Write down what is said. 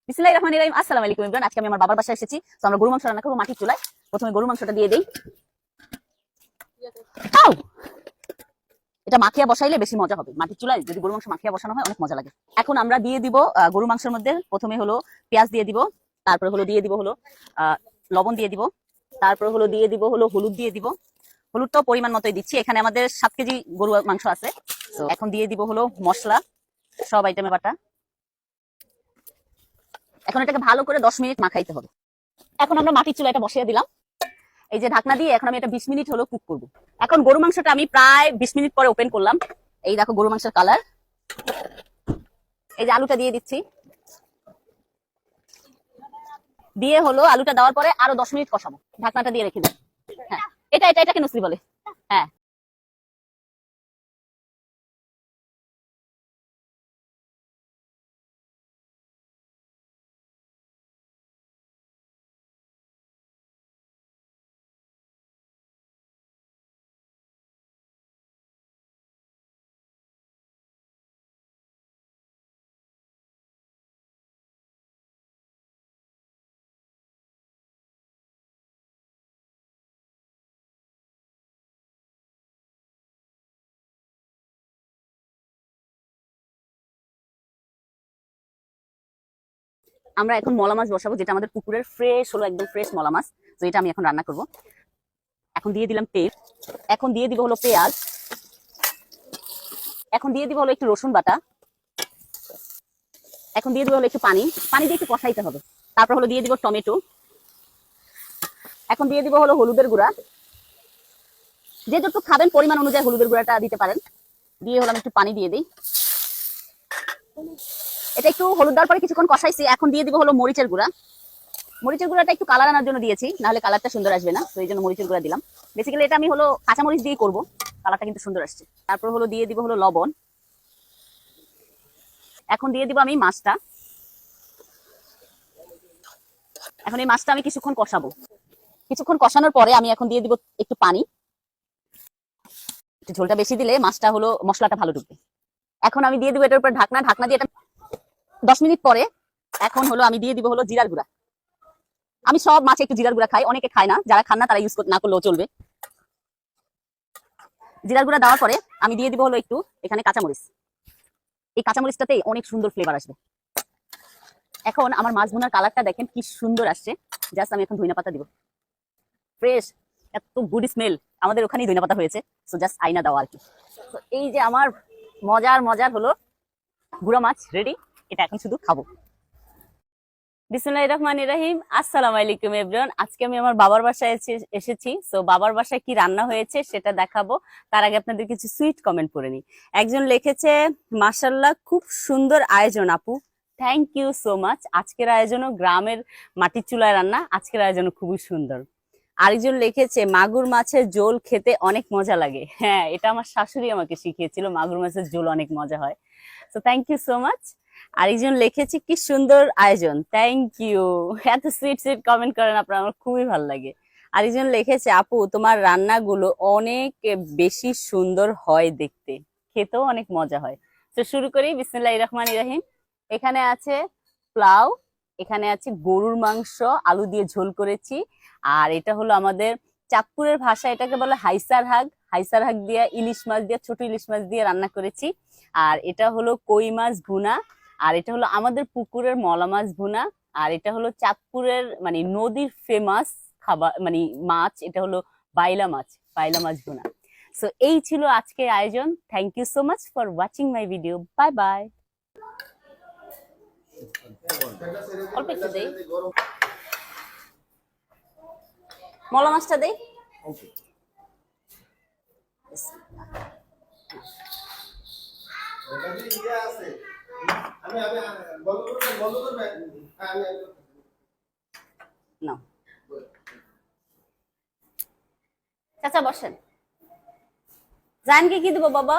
বিসমিল্লাহির রহমানির রহিম। আসসালামু আলাইকুম এভরিওয়ান। আজকে আমি আমার বাবার বাসায় এসেছি, তো আমরা গরু মাংস রান্না করব মাটির চুলায়। প্রথমে গরু মাংসটা দিয়ে দেই। আউ, এটা মাখিয়া বসাইলে বেশি মজা হবে। মাটির চুলায় যদি গরু মাংস মাখিয়া বসানো হয় অনেক মজা লাগে। এখন আমরা দিয়ে দিব গরু মাংসের মধ্যে প্রথমে হলো পেঁয়াজ দিয়ে দিব, তারপরে হলো দিয়ে দিব হলো লবণ দিয়ে দিব, তারপরে হলো দিয়ে দিব হলো হলুদ দিয়ে দিব। হলুদটাও পরিমাণ মতোই দিচ্ছি, এখানে আমাদের 7 কেজি গরু মাংস আছে। তো এখন দিয়ে দিব হলো মশলা, সব আইটেমে বাটা। এখন এটাকে ভালো করে 10 মিনিট মাখাইতে হবে। এখন আমরা মাটির চুলাটা বসিয়ে দিলাম, এই যে ঢাকনা দিয়ে। এখন আমি এটা 20 মিনিট হলো কুক করব। এখন গরু মাংসটা আমি প্রায় 20 মিনিট পরে ওপেন করলাম। এই দেখো গরু মাংসের কালার। এই যে আলুটা দিয়ে দিচ্ছি, দিয়ে হলো আলুটা দেওয়ার পরে আরো 10 মিনিট কষাবো। ঢাকনাটা দিয়ে রেখে দিই। হ্যাঁ, এটাকে নসরি বলে। হ্যাঁ, আমরা এখন মলা মাছ বসাবো, যেটা আমাদের পুকুরের ফ্রেশ হলো, একদম ফ্রেশ মলা মাছ। তো এটা আমি এখন রান্না করব। এখন দিয়ে দিলাম তেল, এখন দিয়ে দিব হলো পেঁয়াজ, এখন দিয়ে দিব হলো একটু রসুন বাটা, এখন দিয়ে দিব হলো একটু পানি। পানি দিয়ে একটু কষাইতে হবে। তারপর হলো দিয়ে দিব টমেটো, এখন দিয়ে দিব হলো হলুদের গুঁড়া। যে যতটুকু খাবেন পরিমাণ অনুযায়ী হলুদের গুঁড়াটা দিতে পারেন। দিয়ে হলো আমি একটু পানি দিয়ে দিই। এটা একটু হলুদ দেওয়ার পরে কিছুক্ষণ কষাইছি। এখন দিয়ে দিব হলো মরিচের গুঁড়া। মরিচের গুঁড়াটা একটু কালার আনার জন্য দিয়েছি, নাহলে কালারটা সুন্দর আসবে না, তো এই জন্য মরিচের গুঁড়া দিলাম। বেসিক্যালি এটা আমি হলো কাঁচামরিচ দিয়ে করবো, কালারটা কিন্তু সুন্দর আসছে। তারপর হলো দিয়ে দিব হলো লবণ। এখন দিয়ে দিব আমি মাছটা। এখন এই মাছটা আমি কিছুক্ষণ কষাবো। কিছুক্ষণ কষানোর পরে আমি এখন দিয়ে দিব একটু পানি। একটু ঝোলটা বেশি দিলে মাছটা হলো মশলাটা ভালো ঢুকবে। এখন আমি দিয়ে দিব এটার উপর ঢাকনা। ঢাকনা দিয়ে এটা 10 মিনিট পরে এখন হলো আমি দিয়ে দিব হলো জিরার গুঁড়া। আমি সব মাছে একটু জিরার গুঁড়া খাই, অনেকে খায় না, যারা খান না তারা ইউজ না করলেও চলবে। জিরার গুঁড়া দেওয়ার পরে আমি দিয়ে দিব হলো একটু এখানে কাঁচামরিচ। এই কাঁচামরিচটাতে অনেক সুন্দর ফ্লেভার আসবে। এখন আমার মাছ ভুনার কালারটা দেখেন কি সুন্দর আসছে। জাস্ট আমি এখন ধনিয়া দিব, ফ্রেশ, এত গুড স্মেল। আমাদের ওখানেই ধনিয়া হয়েছে, সো জাস্ট আইনা দেওয়া আর কি। তো এই যে আমার মজার মজার হলো গুঁড়া মাছ রেডি। এটা এখন শুধু খাবো। বিসমিল্লাহির রহমানির রহিম। আসসালামু আলাইকুম এভরিওয়ান। আজকে আমি আমার বাবার বাসায় এসেছি। সো বাবার বাসায় কি রান্না হয়েছে সেটা দেখাবো। তার আগে আপনাদের কিছু সুইট কমেন্ট করে নিই। একজন লিখেছে, মাশাআল্লাহ খুব সুন্দর আয়োজন আপু, থ্যাংক ইউ সো মাচ। আজকের আয়োজনও গ্রামের মাটির চুলায় রান্না, আজকের আয়োজনও খুবই সুন্দর। আরেকজন লিখেছে, মাগুর মাছের ঝোল খেতে অনেক মজা লাগে। হ্যাঁ, এটা আমার শাশুড়ি আমাকে শিখিয়েছিল, মাগুর মাছের ঝোল অনেক মজা হয়। So thank you so much. আরেকজন লিখেছে, কি সুন্দর আয়োজন, থ্যাংক ইউ। এত সুইট সুইট কমেন্ট করেন আপনারা, আমার খুবই ভালো লাগে। আরেকজন লিখেছে, আপু তোমার রান্নাগুলো অনেক বেশি সুন্দর হয় দেখতে, খেতেও অনেক মজা হয়। তো শুরু করি। বিসমিল্লাহির রহমানির রহিম। এখানে আছে পোলাও, এখানে আছে গরুর মাংস, আলু দিয়ে ঝোল করেছি। আর এটা হলো আমাদের চাঁদপুরের ভাষা এটাকে বলে হাইসার হাগ। হাইসার হাগ দিয়ে ইলিশ মাছ দিয়ে, ছোট ইলিশ মাছ দিয়ে রান্না করেছি। আর এটা হলো কই মাছ ভুনা। আর এটা হলো আমাদের পুকুরের মলা মাছ ভুনা। আর এটা হলো চাঁদপুরের মানে নদীর ফেমাস খাবার মানে মাছ, এটা হলো বাইলা মাছ, বাইলা মাছ ভুনা। সো এই ছিল আজকের আয়োজন। Thank you so much for watching my video. Bye bye. অল্প একটু দেই, মলা মাছটা দেই। নাও চাচা বসেন। জানকে কি দেবো বাবা?